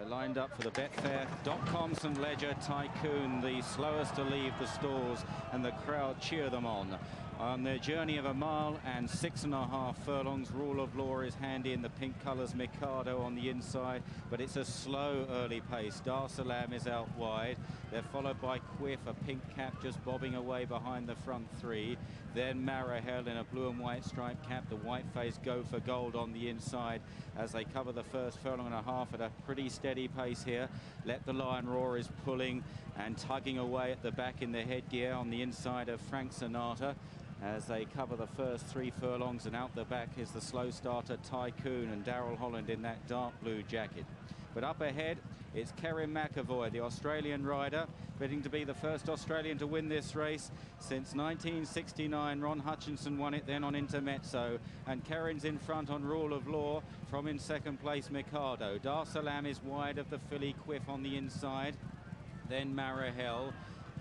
They're lined up for the Betfair.com St Leger Tycoon, the slowest to leave the stalls, and the crowd cheer them on. On their journey of 1 mile and 6.5 furlongs, Rule of Law is handy in the pink colours, Mikado on the inside, but it's a slow early pace. Dar Salam is out wide. They're followed by Quiff, a pink cap just bobbing away behind the front three. Then Marahel in a blue and white striped cap, the white face Go for Gold on the inside as they cover the first furlong and a half at a pretty steady pace here. Let the Lion Roar is pulling and tugging away at the back in the headgear on the inside of Frank Sinatra as they cover the first 3 furlongs, and out the back is the slow starter Tycoon and Daryl Holland in that dark blue jacket. But up ahead, it's Kerrin McEvoy, the Australian rider, bidding to be the first Australian to win this race since 1969. Ron Hutchinson won it then on Intermezzo, and Kerrin's in front on Rule of Law from in second place Mikado. Dar Salam is wide of the filly Quiff on the inside, then Marahel,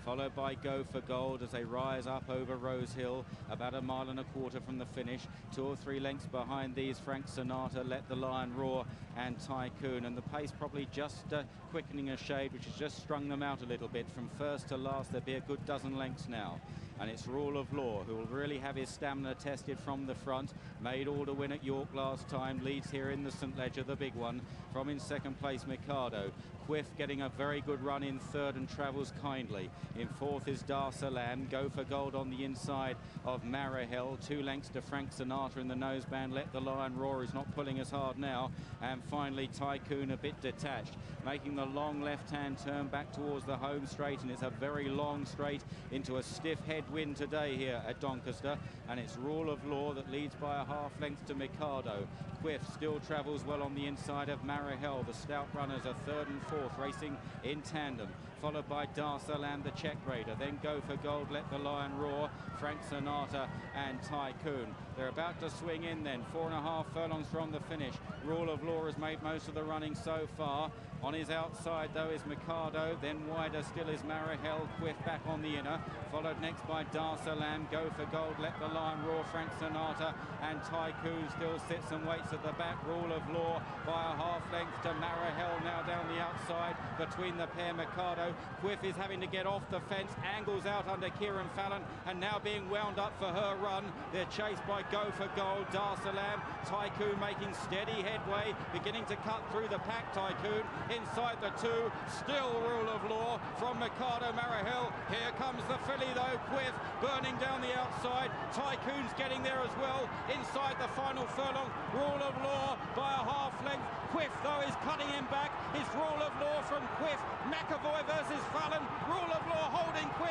followed by Go for Gold as they rise up over Rose Hill, about 1.25 miles from the finish. 2 or 3 lengths behind these, Frank Sinatra, Let the Lion Roar and Tycoon, and the pace probably just quickening a shade, which has just strung them out a little bit. From first to last, there'll be a good dozen lengths now. And it's Rule of Law who will really have his stamina tested from the front. Made all to win at York last time, leads here in the St Leger, the big one. From in second place Mikado. Quiff getting a very good run in third and travels kindly. In fourth is Dar Salam. Go for Gold on the inside of Marahel. 2 lengths to Frank Sinatra in the noseband. Let the Lion Roar is not pulling as hard now. And finally Tycoon a bit detached, making the long left-hand turn back towards the home straight, and it's a very long straight into a stiff headwind today here at Doncaster, and it's Rule of Law that leads by a half length to Mikado. Quiff still travels well on the inside of Marahel. The stout runners are third and fourth, racing in tandem, followed by Dar Salam, the check raider, then Go for Gold, Let the Lion Roar, Frank Sinatra and Tycoon. They're about to swing in then, 4.5 furlongs from the finish. Rule of Law has made most of the running so far. On his outside though is Mikado, then wider still is Marahel. Quiff back on the inner, followed next by Dar Salam, Go for Gold, Let the Lion Roar, Frank Sinatra and Tycoon still sits and waits at the back. Rule of Law by a half length to Marahel now down the outside between the pair. Mikado, Quiff is having to get off the fence, angles out under Kieran Fallon and now being wound up for her run. They're chased by Go for Gold, Dar Salam, Tycoon making steady headway, beginning to cut through the pack. Tycoon inside the 2, still Rule of Law from Mikado. Marahel, here comes the filly though, Quiff burning down the outside. Tycoon's getting there as well inside the final furlong. Rule of Law by a half length. Quiff though is cutting him back. It's Rule of Law from Quiff. McEvoy versus Fallon. Rule of Law holding Quiff.